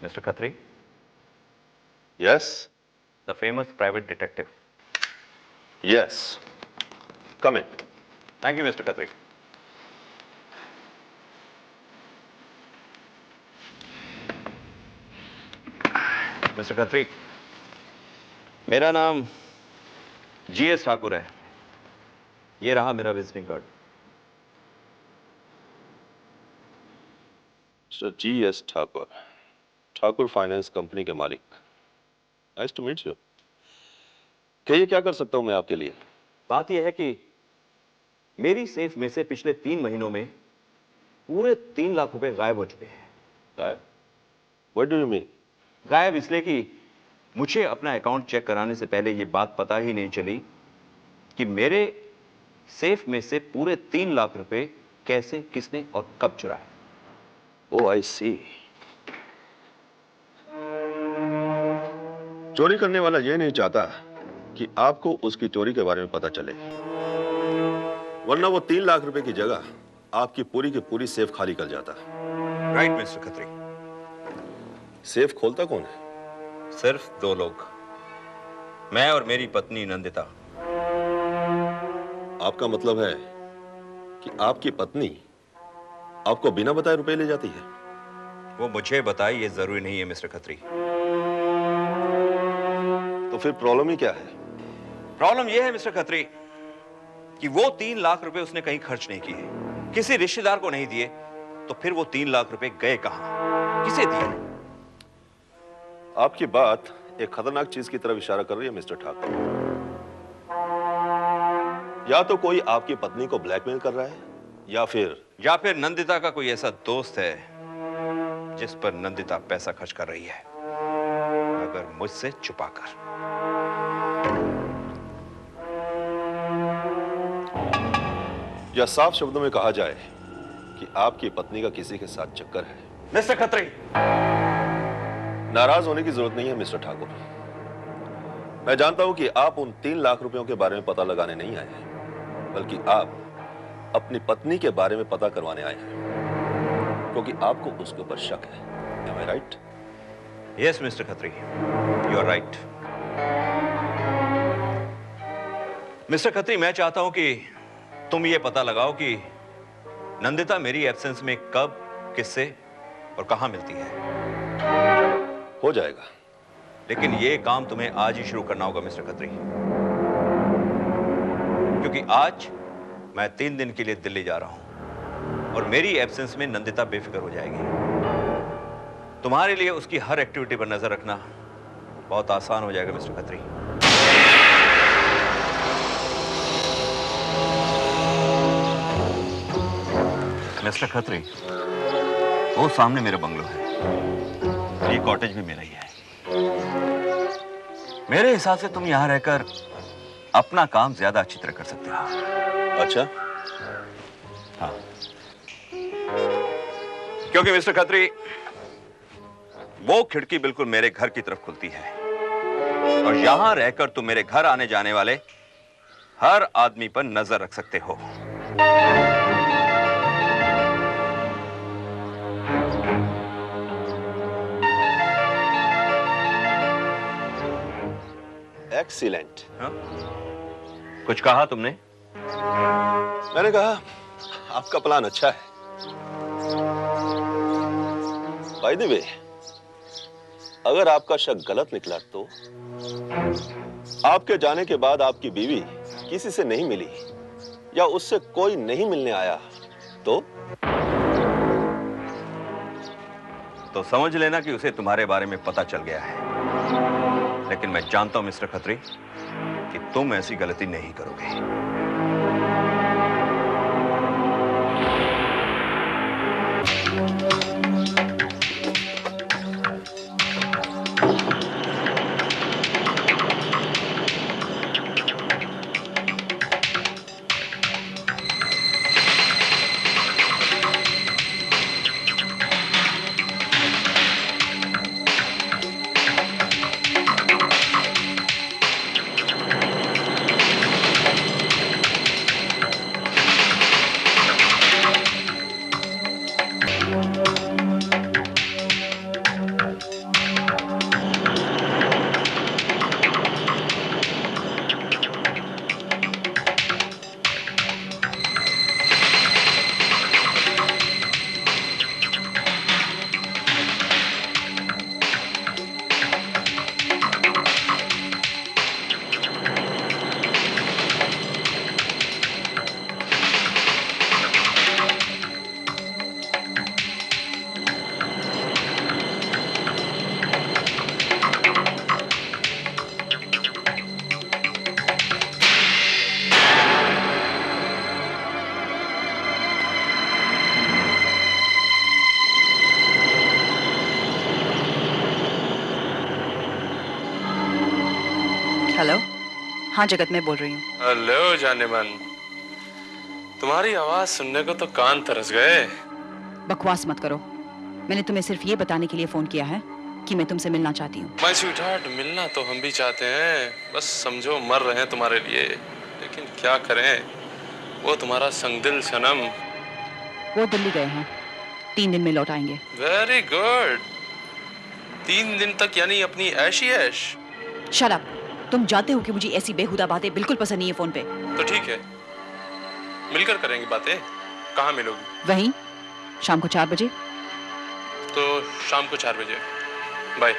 Mr. Khatri, Yes? the famous private detective. Yes. Come in. Thank you, Mr. Khatri. Mr. Khatri, मेरा नाम GS Thakur है। ये रहा मेरा visiting card. Mr. G.S. Thakur, Thakur finance company के मालिक। Nice to meet you. कहिए क्या कर सकता हूं मैं आपके लिए? बात यह है कि मेरी सेफ में से पिछले 3 महीनों में पूरे 3 लाख रुपए गायब हो चुके हैं। गायब? What do you mean? गायब इसलिए कि मुझे अपना अकाउंट चेक कराने से पहले यह बात पता ही नहीं चली कि मेरे सेफ में से पूरे 3 लाख रुपए कैसे, किसने और कब चुराए। Oh, I see. चोरी करने वाला ये नहीं चाहता कि आपको उसकी चोरी के बारे में पता चले, वरना वो 3 लाख रुपए की जगह आपकी पूरी की पूरी सेफ खाली कर जाता। Right mister Khatri. सेफ खोलता कौन है? सिर्फ 2 लोग, मैं और मेरी पत्नी नंदिता। आपका मतलब है कि आपकी पत्नी आपको बिना बताए रुपए ले जाती है? वो मुझे बताए ये जरूरी नहीं है मिस्टर खत्री। तो फिर प्रॉब्लम ही क्या है? प्रॉब्लम यह है मिस्टर खत्री कि वो 3 लाख रुपए उसने कहीं खर्च नहीं किए, किसी रिश्तेदार को नहीं दिए, तो फिर वो 3 लाख रुपए गए कहां, किसे दिए? आपकी बात एक खतरनाक चीज की तरफ इशारा कर रही है मिस्टर ठाकुर। या तो कोई आपकी पत्नी को ब्लैकमेल कर रहा है, या फिर नंदिता का कोई ऐसा दोस्त है जिस पर नंदिता पैसा खर्च कर रही है, मगर मुझसे छुपाकर। या साफ शब्दों में कहा जाए कि आपकी पत्नी का किसी के साथ चक्कर है। मिस्टर खत्री, नाराज होने की जरूरत नहीं है मिस्टर ठाकुर। मैं जानता हूं कि आप उन 3 लाख रुपयों के बारे में पता लगाने नहीं आए हैं, बल्कि आप अपनी पत्नी के बारे में पता करवाने आए हैं, क्योंकि आपको उसके ऊपर शक है। Am I right? Yes mister Khatri, you are right. Mister Khatri, मैं चाहता हूं कि तुम ये पता लगाओ कि नंदिता मेरी एब्सेंस में कब, किससे और कहां मिलती है। हो जाएगा। लेकिन ये काम तुम्हें आज ही शुरू करना होगा मिस्टर खत्री, क्योंकि आज मैं 3 दिन के लिए दिल्ली जा रहा हूं और मेरी एब्सेंस में नंदिता बेफिक्र हो जाएगी। तुम्हारे लिए उसकी हर एक्टिविटी पर नजर रखना बहुत आसान हो जाएगा मिस्टर खत्री। मिस्टर खत्री, वो सामने मेरा बंगलो है, ये कॉटेज भी मेरा ही है। मेरे हिसाब से तुम यहां रहकर अपना काम ज्यादा अच्छी तरह कर सकते हो। अच्छा? हाँ, क्योंकि मिस्टर खत्री, वो खिड़की बिल्कुल मेरे घर की तरफ खुलती है और यहां रहकर तुम मेरे घर आने जाने वाले हर आदमी पर नजर रख सकते हो। एक्सीलेंट। हाँ? कुछ कहा तुमने? मैंने कहा आपका प्लान अच्छा है। बाय द वे, अगर आपका शक गलत निकला तो आपके जाने के बाद आपकी बीवी किसी से नहीं मिली या उससे कोई नहीं मिलने आया तो समझ लेना कि उसे तुम्हारे बारे में पता चल गया है। लेकिन मैं जानता हूं मिस्टर खत्री कि तुम ऐसी गलती नहीं करोगे। हाँ जगत, मैं बोल रही हूँ। हेलो जाने मन, तुम्हारी आवाज सुनने को तो कान तरस गए। बकवास मत करो। मैंने तुम्हें सिर्फ ये बताने के लिए फोन किया है कि मैं तुमसे मिलना चाहती हूँ। माय स्वीटहार्ट, मिलना तो हम भी चाहते हैं, बस समझो मर रहे हैं तुम्हारे लिए, लेकिन क्या करें, वो तुम्हारा संगदिल सनम। वो दिल्ली गए हैं, 3 दिन में लौट आएंगे। Very good. 3 दिन तक यानी अपनी ऐश ही ऐश। Shut up. तुम जानते हो कि मुझे ऐसी बेहुदा बातें बिल्कुल पसंद नहीं है फोन पे। तो ठीक है, मिलकर करेंगे बातें। कहाँ मिलोगी? वहीं, शाम को 4 बजे। तो शाम को 4 बजे। बाय।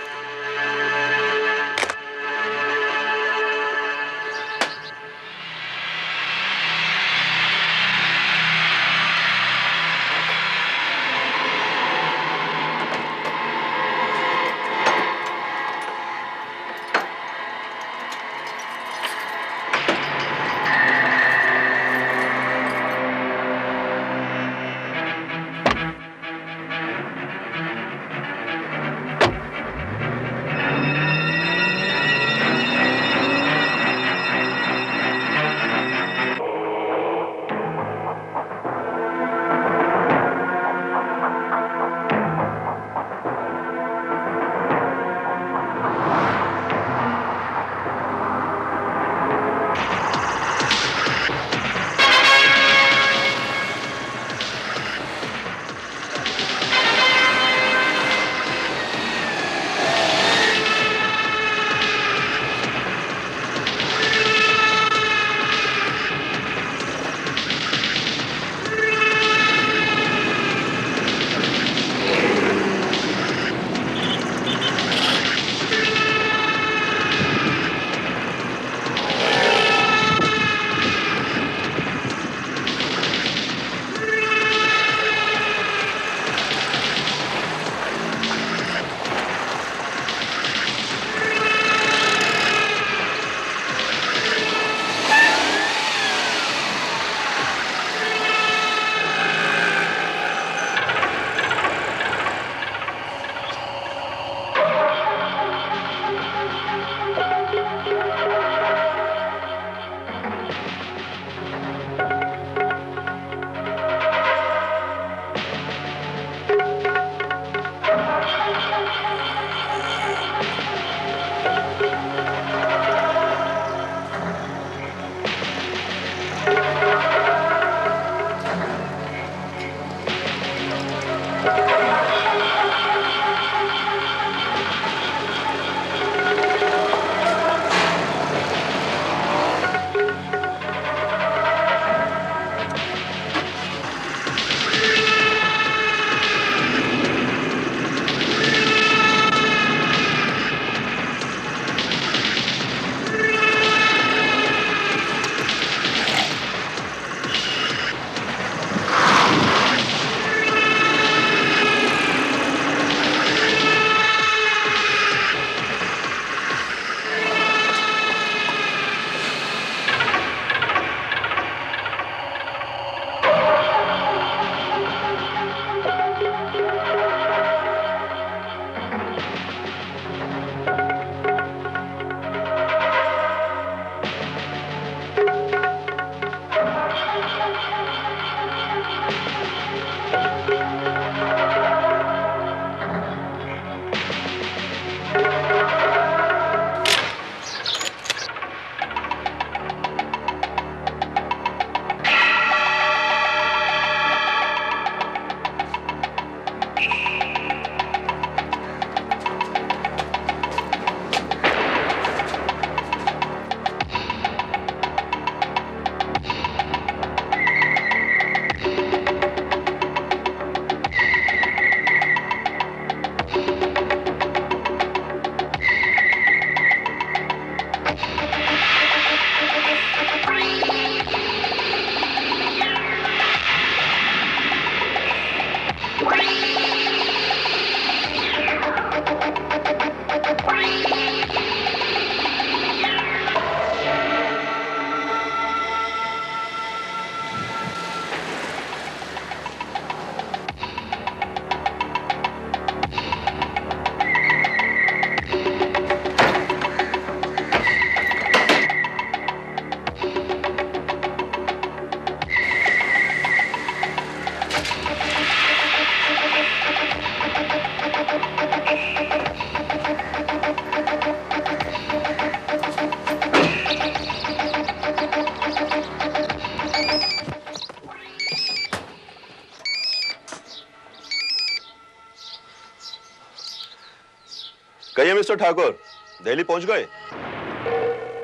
कहिए मिस्टर ठाकुर, दिल्ली पहुंच गए?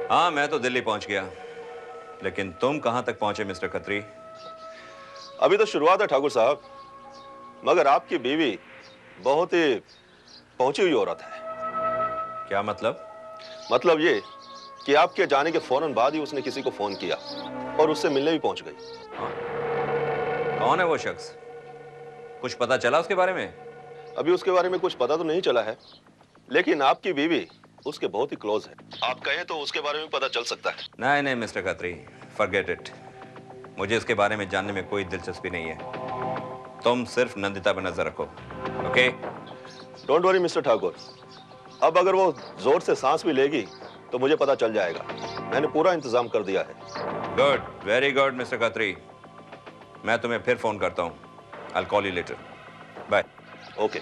हाँ, मैं तो दिल्ली पहुंच गया, लेकिन तुम कहां तक पहुंचे मिस्टर खत्री? अभी तो शुरुआत है ठाकुर साहब, मगर आपकी बीवी बहुत ही पहुंची हुई औरत है। क्या मतलब? मतलब ये कि आपके जाने के फौरन बाद ही उसने किसी को फोन किया और उससे मिलने भी पहुंच गई। कौन है वो शख्स? कुछ पता चला उसके बारे में? अभी उसके बारे में कुछ पता तो नहीं चला है, लेकिन आपकी बीवी उसके बहुत ही क्लोज है। आप कहें तो उसके बारे में पता चल सकता है। नहीं नहीं मिस्टर खत्री, फॉरगेट इट। मुझे इसके बारे में जानने में कोई दिलचस्पी नहीं है। तुम सिर्फ नंदिता पर नजर रखो, okay? Don't worry mister Thakur, अब अगर वो जोर से सांस भी लेगी तो मुझे पता चल जाएगा। मैंने पूरा इंतजाम कर दिया है। Good, very good mister Khatri. मैं तुम्हें फिर फोन करता हूँ। I will call you later. Bye. Okay.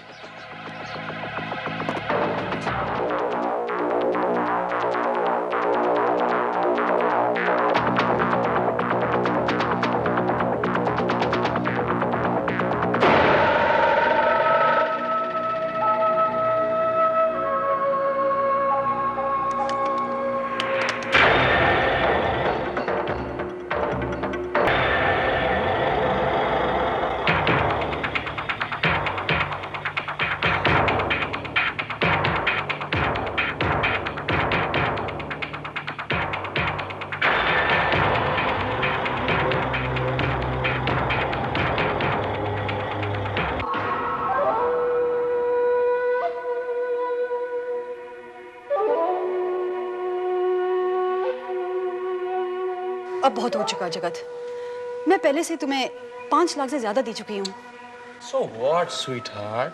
अब बहुत हो चुका जगत। मैं पहले से तुम्हें 5 लाख से ज्यादा दे चुकी हूँ। So what, sweetheart?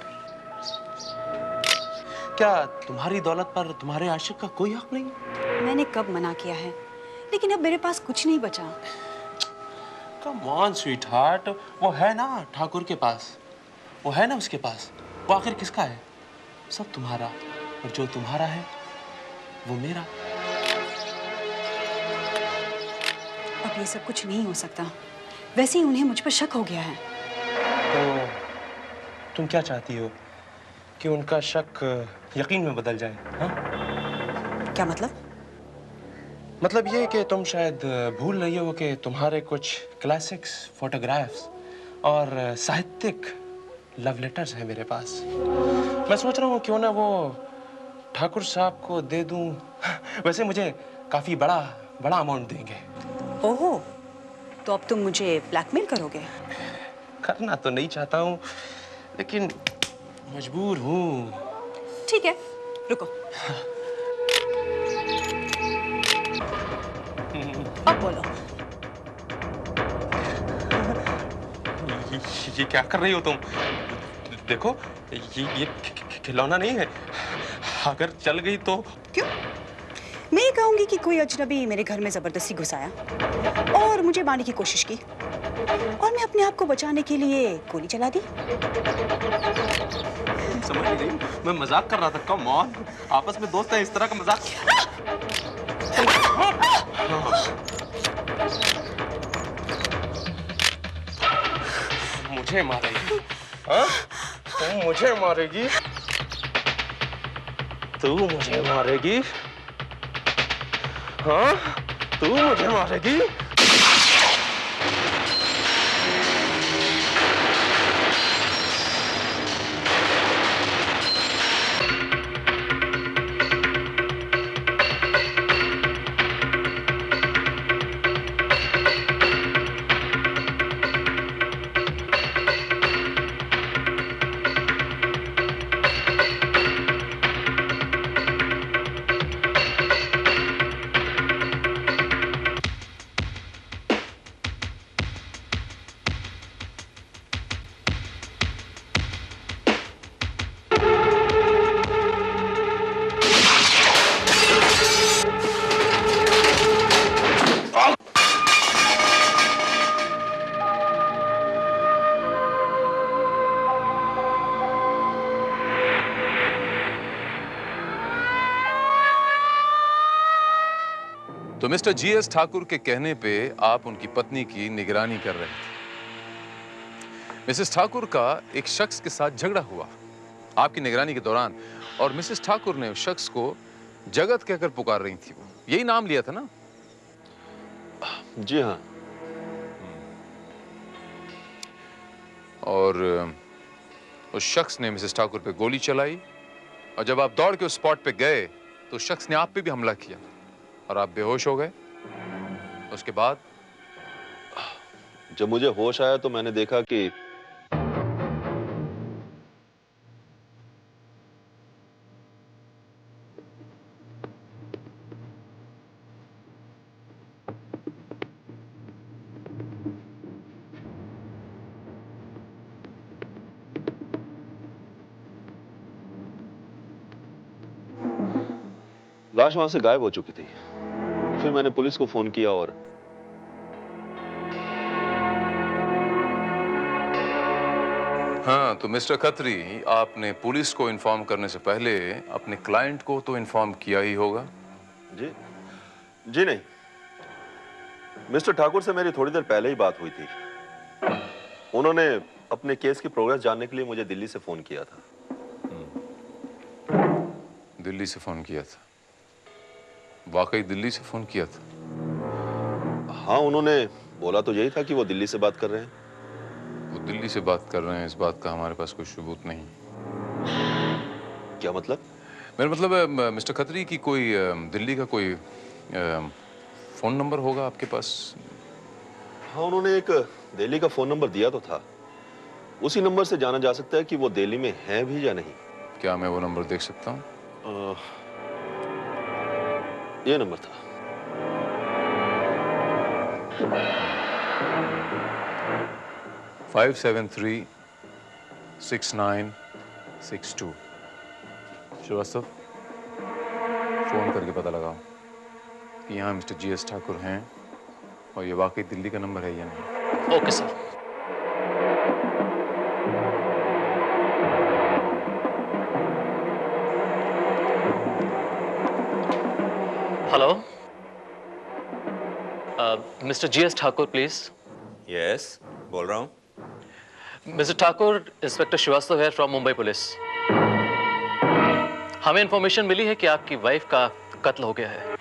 क्या तुम्हारी दौलत पर तुम्हारे आशिक का कोई हक नहीं? मैंने कब मना किया है, लेकिन अब मेरे पास कुछ नहीं बचा। Come on, sweetheart. वो है ना ठाकुर के पास, वो है ना उसके पास। वो आखिर किसका है? सब तुम्हारा, और जो तुम्हारा है वो मेरा। अब ये सब कुछ नहीं हो सकता। वैसे ही उन्हें मुझ पर शक हो गया है। तो तुम क्या चाहती हो कि उनका शक यकीन में बदल जाए? हाँ? क्या मतलब? मतलब ये कि तुम शायद भूल रही हो कि तुम्हारे कुछ क्लासिक्स, फोटोग्राफ्स और साहित्यिक लव लेटर्स हैं मेरे पास। मैं सोच रहा हूँ क्यों ना वो ठाकुर साहब को दे दूं। वैसे मुझे काफी बड़ा अमाउंट देंगे। ओहो, तो अब तुम मुझे ब्लैकमेल करोगे? करना तो नहीं चाहता हूँ, लेकिन मजबूर हूँ। ठीक है, रुको। अब बोलो। ये क्या कर रही हो तुम? देखो, ये खिलौना नहीं है। अगर चल गई तो? क्यों? मैं ये कहूंगी कि कोई अजनबी मेरे घर में जबरदस्ती घुस आया और मुझे मारने की कोशिश की, और मैं अपने आप को बचाने के लिए गोली चला दी। समझ नहीं गई? मैं मजाक कर रहा था। कम ऑन, आपस में दोस्त हैं, इस तरह का मजाक। मुझे मारेगी? हाँ? तुम मुझे मारेगी? तू मुझे मारेगी? हाँ? तू मुझे मारेगी? तो मिस्टर जीएस ठाकुर के कहने पे आप उनकी पत्नी की निगरानी कर रहे थे। मिसेस ठाकुर का एक शख्स के साथ झगड़ा हुआ। आपकी निगरानी के दौरान और मिसेस ठाकुर ने उस शख्स को जगत कहकर पुकार रही थी। वो यही नाम लिया था ना? जी हाँ। और उस शख्स ने मिसेस ठाकुर पे गोली चलाई, और जब आप दौड़ के उस स्पॉट पे गए तो उस शख्स ने आप पे भी हमला किया और आप बेहोश हो गए। उसके बाद जब मुझे होश आया तो मैंने देखा कि लाश वहां से गायब हो चुकी थी। फिर मैंने पुलिस को फोन किया और हाँ, तो मिस्टर खत्री, आपने पुलिस को इन्फॉर्म करने से पहले अपने क्लाइंट को तो इन्फॉर्म किया ही होगा। जी जी नहीं, मिस्टर ठाकुर से मेरी थोड़ी देर पहले ही बात हुई थी। उन्होंने अपने केस की प्रोग्रेस जानने के लिए मुझे दिल्ली से फोन किया था। दिल्ली से फोन किया था? वाकई दिल्ली से फोन किया था? हाँ, उन्होंने बोला तो यही था कि वो दिल्ली से बात कर रहे हैं। वो दिल्ली से बात कर रहे हैं, इस बात का हमारे पास कोई सबूत नहीं। क्या मतलब? मेरा मतलब है मिस्टर खत्री की कोई दिल्ली का कोई फोन नंबर होगा आपके पास? हाँ, उन्होंने एक दिल्ली का फोन नंबर दिया तो था। उसी नंबर से जाना जा सकता है कि वो दिल्ली में हैं भी या नहीं। क्या मैं वो नंबर देख सकता हूँ? ये नंबर था। फाइव 7-3-6-9-6-2। श्रीवास्तव, फोन करके पता लगाओ कि यहाँ मिस्टर GS ठाकुर हैं और ये वाकई दिल्ली का नंबर है या नहीं। Okay sir. Hello, mister GS Thakur please. Yes, बोल रहा हूँ। मिस्टर ठाकुर, इंस्पेक्टर श्रीवास्तव है फ्रॉम मुंबई पुलिस। हमें इंफॉर्मेशन मिली है कि आपकी वाइफ का कत्ल हो गया है।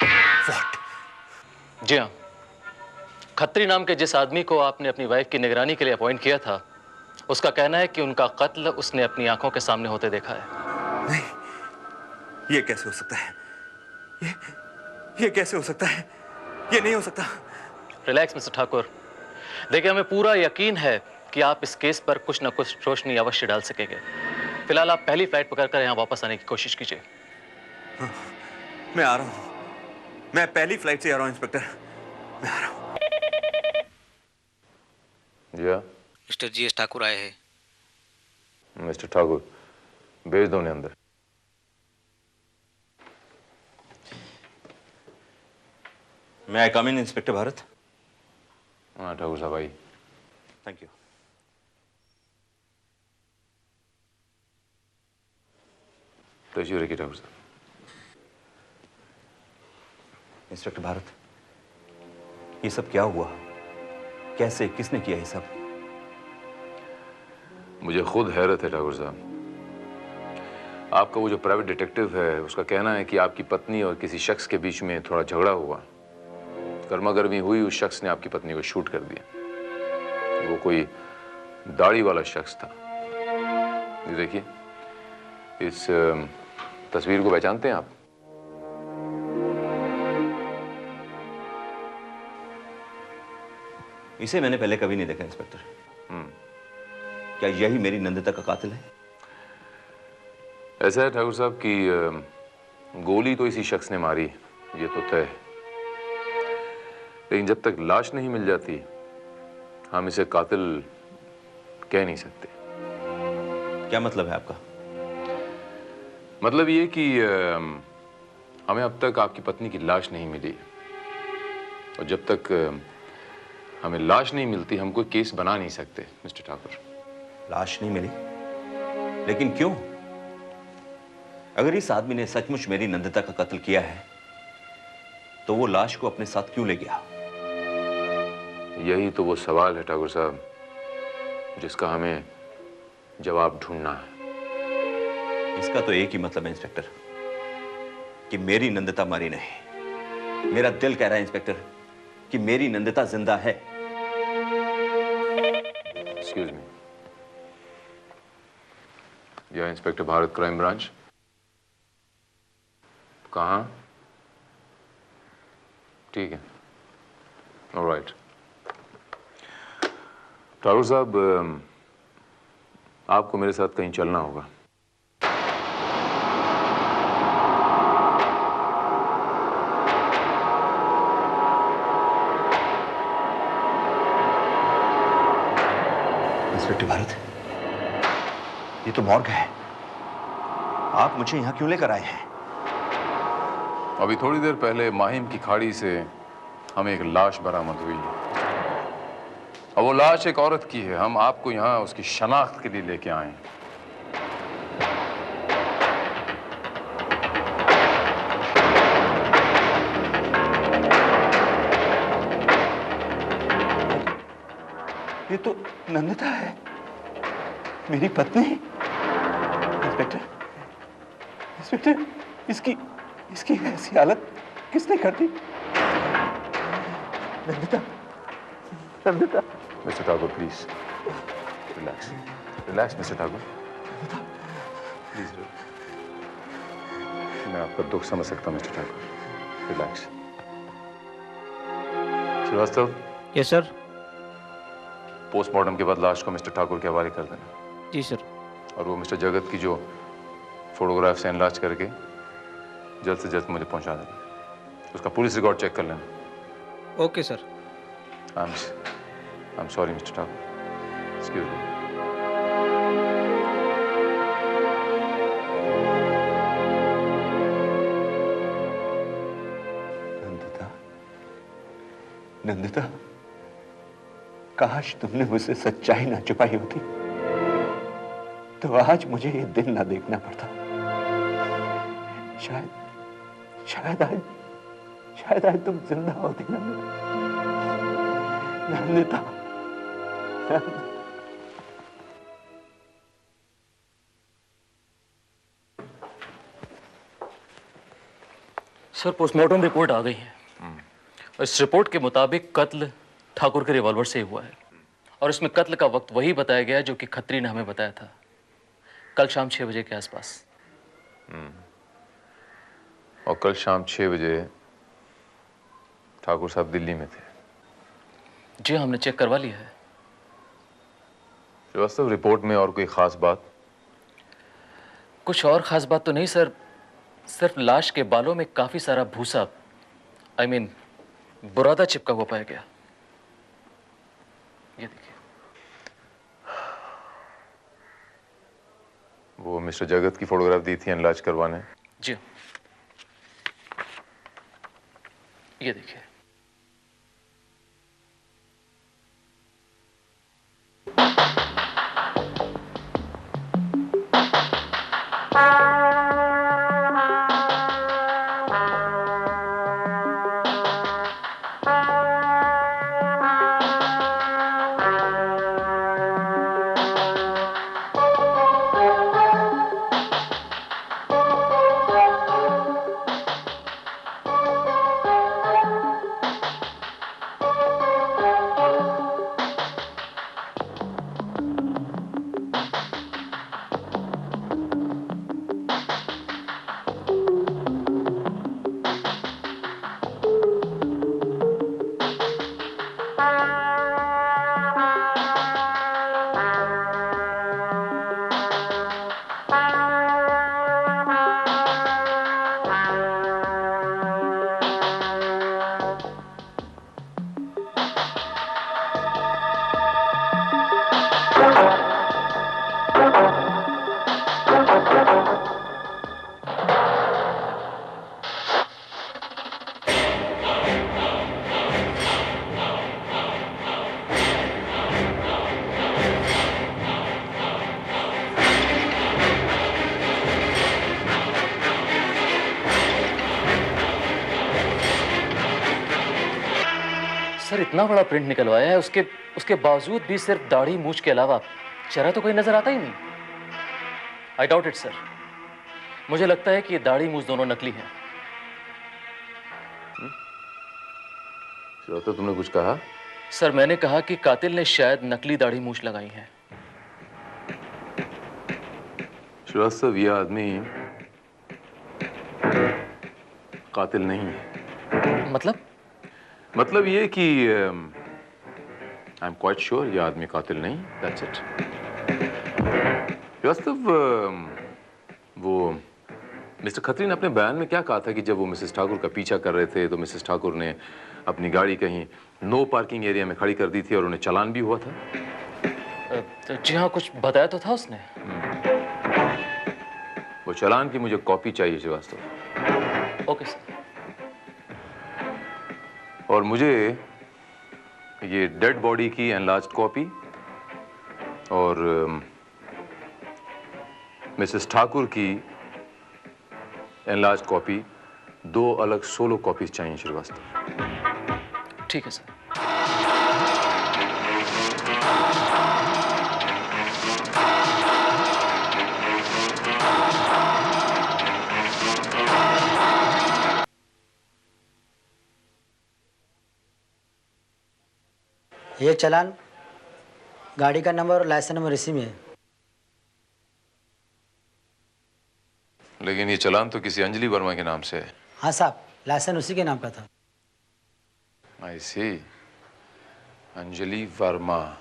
What? जी हाँ, खत्री नाम के जिस आदमी को आपने अपनी वाइफ की निगरानी के लिए अपॉइंट किया था, उसका कहना है कि उनका कत्ल उसने अपनी आंखों के सामने होते देखा है। नहीं, ये कैसे हो सकता है? ये कैसे हो सकता है? ये नहीं हो सकता। Relax mister Thakur. देखिए, हमें पूरा यकीन है कि आप इस केस पर कुछ ना कुछ रोशनी अवश्य डाल सकेंगे। फिलहाल आप पहली फ्लाइट पकड़कर यहाँ वापस आने की कोशिश कीजिए। हाँ, मैं आ रहा हूँ। मैं पहली फ्लाइट से आ रहा हूँ इंस्पेक्टर। मैं आ रहा हूँ। मिस्टर GS ठाकुर आए हैं। मिस्टर ठाकुर, भेज दो उन्हें अंदर। मैं आई कम इन इंस्पेक्टर भारत? हाँ ठाकुर साहब, आई। Thank you. तशरीफ रखिए ठाकुर साहब। इंस्पेक्टर भारत, ये सब क्या हुआ? कैसे, किसने किया ये सब? मुझे खुद हैरत है ठाकुर साहब। आपका वो जो प्राइवेट डिटेक्टिव है, उसका कहना है कि आपकी पत्नी और किसी शख्स के बीच में थोड़ा झगड़ा हुआ, गर्मागर्मी हुई, उस शख्स ने आपकी पत्नी को शूट कर दिया। वो कोई दाढ़ी वाला शख्स था। ये देखिए, इस तस्वीर को पहचानते हैं आप? इसे मैंने पहले कभी नहीं देखा इंस्पेक्टर। क्या यही मेरी नंदिता का कातिल है? ऐसा है ठाकुर साहब कि गोली तो इसी शख्स ने मारी, ये तो तय है। लेकिन जब तक लाश नहीं मिल जाती, हम इसे कातिल कह नहीं सकते। क्या मतलब है आपका? मतलब ये कि हमें अब तक आपकी पत्नी की लाश नहीं मिली, और जब तक हमें लाश नहीं मिलती, हम कोई केस बना नहीं सकते मिस्टर ठाकुर। लाश नहीं मिली? लेकिन क्यों? अगर इस आदमी ने सचमुच मेरी नंदिता का कत्ल किया है, तो वो लाश को अपने साथ क्यों ले गया? यही तो वो सवाल है ठाकुर साहब, जिसका हमें जवाब ढूंढना है। इसका तो एक ही मतलब है इंस्पेक्टर, कि मेरी नंदिता मरी नहीं। मेरा दिल कह रहा है इंस्पेक्टर कि मेरी नंदिता जिंदा है। एक्सक्यूज मी, यह इंस्पेक्टर भारत, क्राइम ब्रांच। कहाँ? ठीक है, ऑलराइट। ठाकुर साहब, आपको मेरे साथ कहीं चलना होगा। इंस्पेक्टर भारत, ये तो मॉर्ग है। आप मुझे यहां क्यों लेकर आए हैं? अभी थोड़ी देर पहले माहिम की खाड़ी से हमें एक लाश बरामद हुई है, और वो लाश एक औरत की है। हम आपको यहाँ उसकी शनाख्त के लिए लेके आए हैं। ये तो नंदिता है, मेरी पत्नी। इंस्पेक्टर, इंस्पेक्टर, इसकी ऐसी हालत किसने कर दी? Nandita, Nandita. Mister Thakur, please relax, relax mister Thakur, please. मैं आपका दुख समझ सकता हूं mister Thakur, relax. Srivastava. Yes sir. Postmortem के बाद लाश को मिस्टर ठाकुर के हवाले कर देना। जी सर। और वो मिस्टर जगत की जो फोटोग्राफ से एनलार्ज करके जल्द से जल्द मुझे पहुंचा देना। उसका पुलिस रिकॉर्ड चेक कर लेना। Okay sir. I'm sorry, Mr. Thakur. Excuse me. Nandita, Nandita, काश तुमने मुझसे सच्चाई ना छुपाई होती, तो आज मुझे ये दिन ना देखना पड़ता। शायद आज तुम जिंदा होती नंदिता। सर, पोस्टमार्टम रिपोर्ट आ गई है। इस रिपोर्ट के मुताबिक कत्ल ठाकुर के रिवॉल्वर से हुआ है, और इसमें कत्ल का वक्त वही बताया गया जो कि खत्री ने हमें बताया था, कल शाम 6 बजे के आसपास। और कल शाम 6 बजे ठाकुर साहब दिल्ली में थे। जी, हमने चेक करवा लिया है। श्रीवास्तव, रिपोर्ट में और कोई खास बात? कुछ और खास बात तो नहीं सर, सिर्फ लाश के बालों में काफी सारा भूसा, बुरादा चिपका हुआ पाया गया। ये देखिए। वो मिस्टर जगत की फोटोग्राफ दी थी एनलार्ज करवाने? जी, ये देखिए। सर, इतना बड़ा प्रिंट निकलवाया है, उसके बावजूद भी सिर्फ दाढ़ी मूंछ के अलावा चेहरा तो कोई नजर आता ही नहीं। I doubt it sir. मुझे लगता है कि ये दाढ़ी मूछ दोनों नकली हैं। तो तुमने कुछ कहा? सर, मैंने कहा कि कातिल ने शायद नकली दाढ़ी मूछ लगाई है। श्रीवास्तव, यह आदमी कातिल नहीं है। मतलब ये कि आई एम क्वाइट श्योर यह आदमी कातिल नहीं। That's it. श्रीवास्तव, वो मिस्टर खत्री ने अपने बयान में क्या कहा था कि जब वो मिसेस ठाकुर का पीछा कर रहे थे तो मिसेस ठाकुर ने अपनी गाड़ी कहीं नो पार्किंग एरिया में खड़ी कर दी थी और उन्हें चालान भी हुआ था? तो जी हाँ, कुछ बताया तो था उसने। वो चालान की मुझे कॉपी चाहिए श्रीवास्तव। Okay sir. और मुझे ये डेड बॉडी की एनलार्ज्ड कॉपी और मिसेस ठाकुर की एनलार्ज्ड कॉपी, 2 अलग सोलो कॉपीज चाहिए श्रीवास्तव। ठीक है सर। ये चालान गाड़ी का नंबर और लाइसेंस नंबर इसी में है। लेकिन ये चालान तो किसी अंजलि वर्मा के नाम से है। हाँ साहब, लाइसेंस उसी के नाम का था। आई सी, अंजलि वर्मा।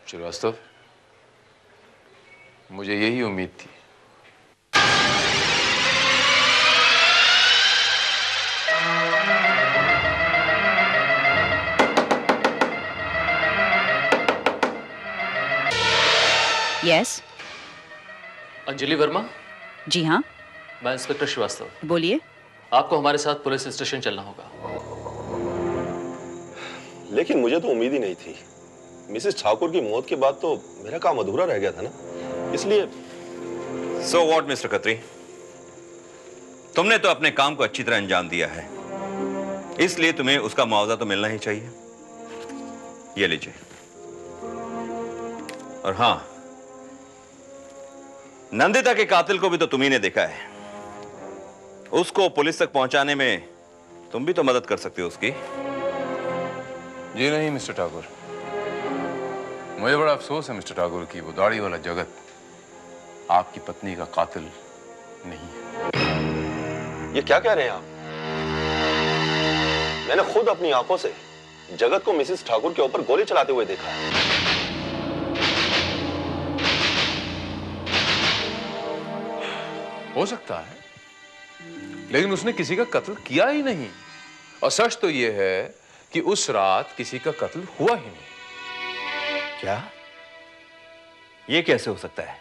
श्रीवास्तव, मुझे यही उम्मीद थी। यस। अंजलि वर्मा? जी हाँ। मैं इंस्पेक्टर श्रीवास्तव। बोलिए। आपको हमारे साथ पुलिस स्टेशन चलना होगा। लेकिन मुझे तो उम्मीद ही नहीं थी। मिसेस ठाकुर की मौत के बाद तो मेरा काम अधूरा रह गया था ना, इसलिए। सो व्हाट मिस्टर खत्री, तुमने तो अपने काम को अच्छी तरह अंजाम दिया है, इसलिए तुम्हें उसका मुआवजा तो मिलना ही चाहिए। ये लीजिए। और हां, नंदिता के कातिल को भी तो तुम्ही ने देखा है। उसको पुलिस तक पहुंचाने में तुम भी तो मदद कर सकते हो उसकी। जी नहीं मिस्टर ठाकुर, मुझे बड़ा अफसोस है मिस्टर ठाकुर की वो दाढ़ी वाला जगत आपकी पत्नी का कातिल नहीं है। ये क्या कह रहे हैं आप? मैंने खुद अपनी आंखों से जगत को मिसेस ठाकुर के ऊपर गोली चलाते हुए देखा है। हो सकता है, लेकिन उसने किसी का कत्ल किया ही नहीं। और सच तो यह है कि उस रात किसी का कत्ल हुआ ही नहीं। क्या? ये कैसे हो सकता है?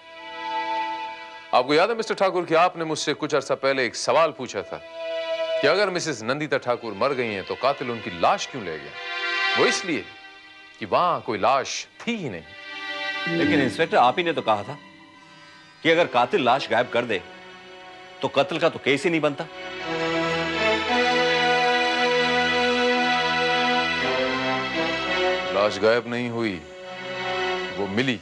आपको याद है मिस्टर ठाकुर कि आपने मुझसे कुछ अरसा पहले एक सवाल पूछा था कि अगर मिसेस नंदिता ठाकुर मर गई हैं तो कातिल उनकी लाश क्यों ले गया? वो इसलिए कि वहां कोई लाश थी ही नहीं। लेकिन इंस्पेक्टर, आप ही ने तो कहा था कि अगर कातिल लाश गायब कर दे तो कत्ल का तो केस ही नहीं बनता। लाश गायब नहीं हुई, वो मिली।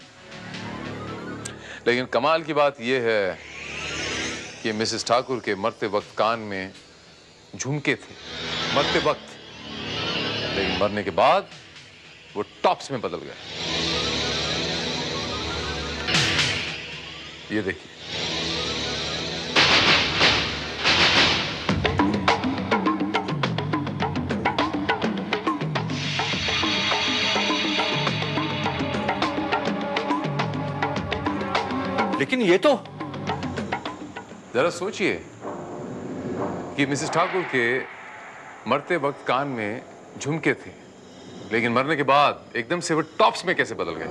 लेकिन कमाल की बात यह है कि मिसेस ठाकुर के मरते वक्त कान में झुमके थे, मरते वक्त। लेकिन मरने के बाद वो टॉप्स में बदल गए। ये देखिए। लेकिन ये तो, जरा सोचिए कि मिसेस ठाकुर के मरते वक्त कान में झुमके थे, लेकिन मरने के बाद एकदम से वो टॉप्स में कैसे बदल गए?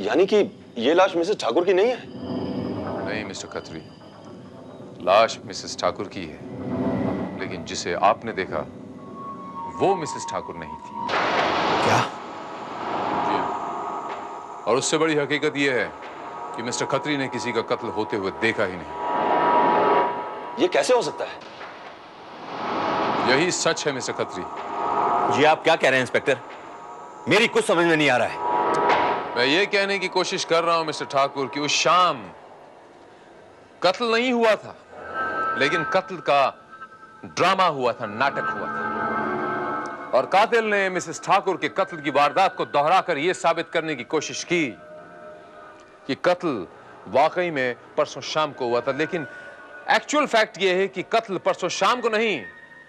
यानी कि ये लाश मिसेस ठाकुर की नहीं है? नहीं मिस्टर खत्री, लाश मिसेस ठाकुर की है, लेकिन जिसे आपने देखा वो मिसेस ठाकुर नहीं थी। क्या? जी। और उससे बड़ी हकीकत यह है कि मिस्टर खत्री ने किसी का कत्ल होते हुए देखा ही नहीं। ये कैसे हो सकता है? यही सच है मिस्टर खत्री। जी आप क्या कह रहे हैं इंस्पेक्टर? मेरी कुछ समझ में नहीं आ रहा है। मैं ये कहने की कोशिश कर रहा हूं मिस्टर ठाकुर कि उस शाम कत्ल नहीं हुआ था, लेकिन कत्ल का ड्रामा हुआ था, नाटक हुआ था। और कातिल ने मिसेस ठाकुर के कत्ल की वारदात को दोहराकर यह साबित करने की कोशिश की कि कत्ल वाकई में परसों शाम को हुआ था। लेकिन एक्चुअल फैक्ट यह है कि कत्ल परसों शाम को नहीं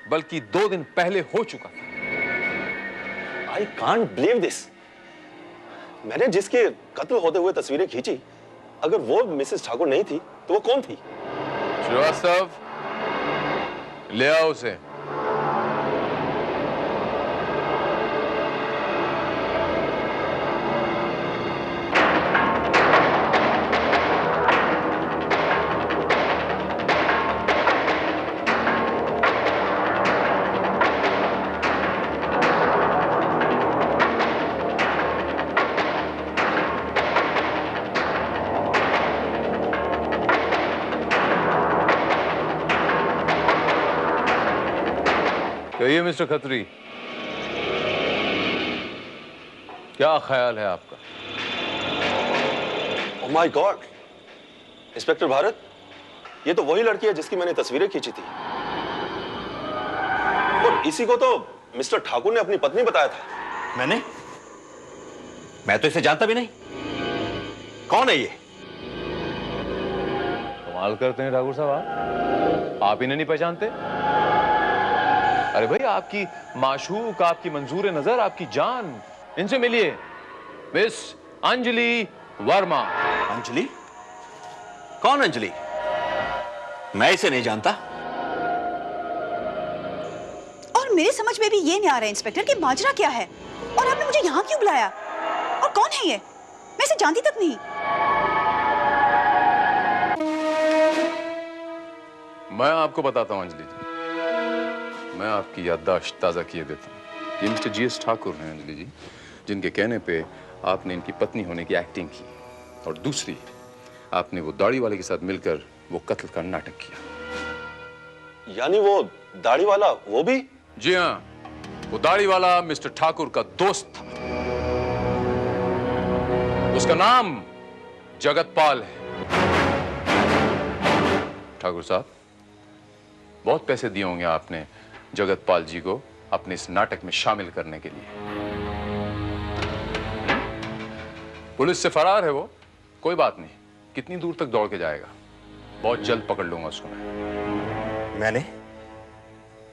बल्कि 2 दिन पहले हो चुका था। I can't believe this. मैंने जिसके कत्ल होते हुए तस्वीरें खींची, अगर वो मिसेस ठाकुर नहीं थी तो वो कौन थी? श्रीवास्तव, ले आओ उसे। कहिए मिस्टर खत्री, क्या ख्याल है आपका? Oh my God, inspector Bharat, ये तो वही लड़की है जिसकी मैंने तस्वीरें खींची थी। और इसी को तो मिस्टर ठाकुर ने अपनी पत्नी बताया था। मैं तो इसे जानता भी नहीं। कौन है ये? कमाल करते हैं ठाकुर साहब, आप इन्हें नहीं पहचानते? अरे भाई, आपकी माशूक, आपकी मंजूर नजर, आपकी जान, इनसे मिलिए। मिस अंजलि वर्मा। अंजलि? कौन अंजलि? मैं इसे नहीं जानता। और मेरे समझ में भी ये नहीं आ रहा है इंस्पेक्टर कि माजरा क्या है, और आपने मुझे यहाँ क्यों बुलाया, और कौन है ये? मैं इसे जानती तक नहीं। मैं आपको बताता हूं अंजलि जी, मैं आपकी याददाश्त ताज़ा किए देता हूँ। ये मिस्टर जीएस ठाकुर हैं अंजलि जी, जिनके कहने पे आपने इनकी पत्नी होने की एक्टिंग की, और दूसरी, आपने वो दाढ़ी वाले के साथ मिलकर वो कत्ल का नाटक किया। यानी वो दाढ़ी वाला वो भी? जी हाँ, वो दाढ़ी वाला मिस्टर ठाकुर का दोस्त था। उसका नाम जगतपाल है। ठाकुर साहब, बहुत पैसे दिए होंगे आपने जगतपाल जी को अपने इस नाटक में शामिल करने के लिए। पुलिस से फरार है वो, कोई बात नहीं, कितनी दूर तक दौड़ के जाएगा, बहुत जल्द पकड़ लूंगा उसको मैं।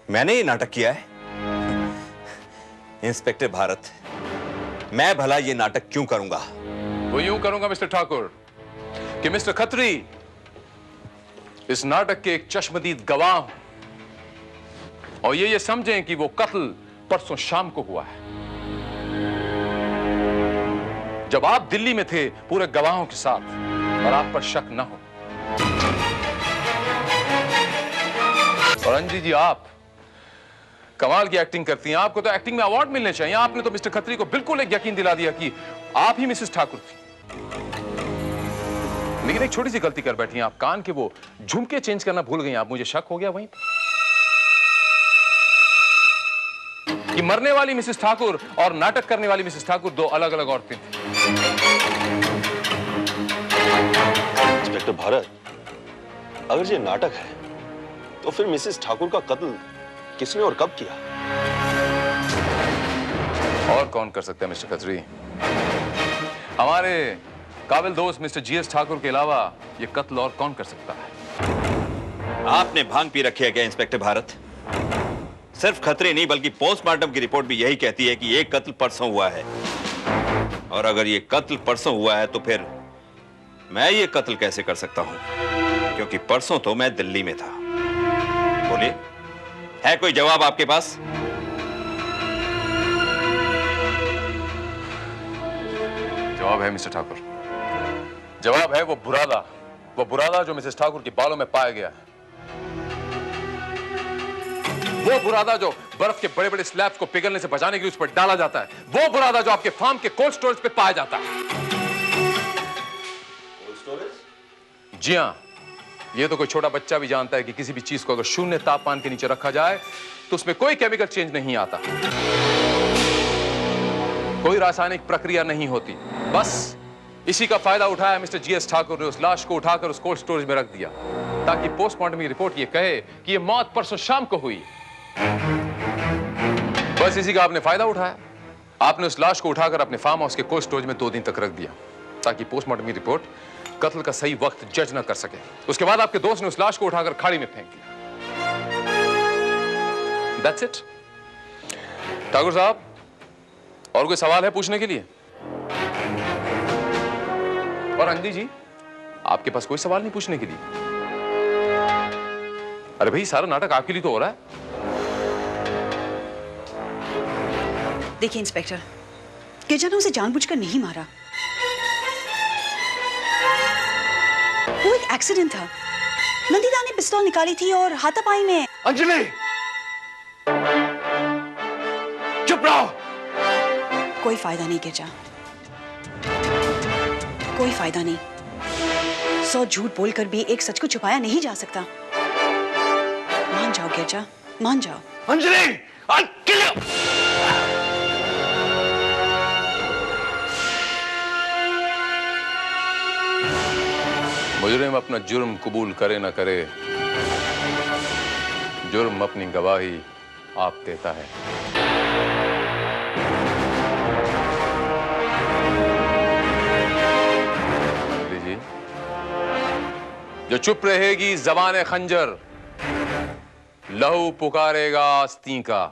मैंने ये नाटक किया है? इंस्पेक्टर भारत, मैं भला ये नाटक क्यों करूंगा? वो यूं करूंगा मिस्टर ठाकुर कि मिस्टर खत्री इस नाटक के एक चश्मदीद गवाह हूं, और ये समझें कि वो कत्ल परसों शाम को हुआ है, जब आप दिल्ली में थे पूरे गवाहों के साथ, और आप पर शक न हो। और अंजलि जी, आप कमाल की एक्टिंग करती हैं, आपको तो एक्टिंग में अवार्ड मिलने चाहिए। आपने तो मिस्टर खत्री को बिल्कुल एक यकीन दिला दिया कि आप ही मिसेस ठाकुर थी। लेकिन एक छोटी सी गलती कर बैठी हैं आप, कान के वो झुमके चेंज करना भूल गई आप। मुझे शक हो गया वहीं कि मरने वाली मिसेस ठाकुर और नाटक करने वाली मिसेस ठाकुर दो अलग अलग औरतें थी। इंस्पेक्टर भारत, अगर ये नाटक है तो फिर मिसेस ठाकुर का कत्ल किसने और कब किया? और कौन कर सकता है मिस्टर खत्री? हमारे काबिल दोस्त मिस्टर जीएस ठाकुर के अलावा ये कत्ल और कौन कर सकता है? आपने भांग पी रखी है क्या इंस्पेक्टर भारत? सिर्फ खतरे नहीं बल्कि पोस्टमार्टम की रिपोर्ट भी यही कहती है कि ये कत्ल परसों हुआ है। और अगर ये कत्ल परसों हुआ है तो फिर मैं ये कत्ल कैसे कर सकता हूं? क्योंकि परसों तो मैं दिल्ली में था। बोलिए, है कोई जवाब आपके पास? जवाब है मिस्टर ठाकुर, जवाब है वो बुरादा जो मिसेस ठाकुर के बालों में पाया गया है। वो बुरादा जो बर्फ के बड़े बड़े स्लैब्स को पिघलने से बचाने के लिए उस पर डाला जाता है। वो बुरादा जो आपके फार्म के कोल्ड स्टोरेज पे पाया जाता है। Cold storage? जी हां, ये तो कोई छोटा बच्चा भी जानता है कि किसी भी चीज को अगर शून्य तापमान के नीचे रखा जाए तो उसमें कोई केमिकल चेंज नहीं आता। कोई रासायनिक प्रक्रिया नहीं होती। बस इसी का फायदा उठाया मिस्टर जीएस ठाकुर ने उस लाश को उठाकर उस कोल्ड स्टोरेज में रख दिया ताकि पोस्टमार्टम की रिपोर्ट ये कहे कि ये मौत परसों शाम को हुई। बस इसी का आपने फायदा उठाया। आपने उस लाश को उठाकर अपने फार्म हाउस के कोल्ड स्टोरेज में 2 दिन तक रख दिया ताकि पोस्टमार्टम की रिपोर्ट कत्ल का सही वक्त जज न कर सके। उसके बाद आपके दोस्त ने उस लाश को उठाकर खाड़ी में फेंक दिया। That's it। ठाकुर साहब, और कोई सवाल है पूछने के लिए? और अंजलि जी, आपके पास कोई सवाल नहीं पूछने के लिए? अरे भाई, सारा नाटक आपके लिए तो हो रहा है। देखिए इंस्पेक्टर, गिरजा ने उसे जानबूझकर नहीं मारा। वो एक एक्सीडेंट था। नंदिता ने पिस्तौल निकाली थी और हाथापाई में। अंजलि, चुप रहो। कोई फायदा नहीं गिरजा, कोई फायदा नहीं। 100 झूठ बोलकर भी एक सच को छुपाया नहीं जा सकता। मान जाओ गिरजा, मान जाओ। अंजलि, मुजरिम अपना जुर्म कबूल करे ना करे, जुर्म अपनी गवाही आप देता है। जी, जो चुप रहेगी जबान खंजर, लहू पुकारेगा आस्तीं का।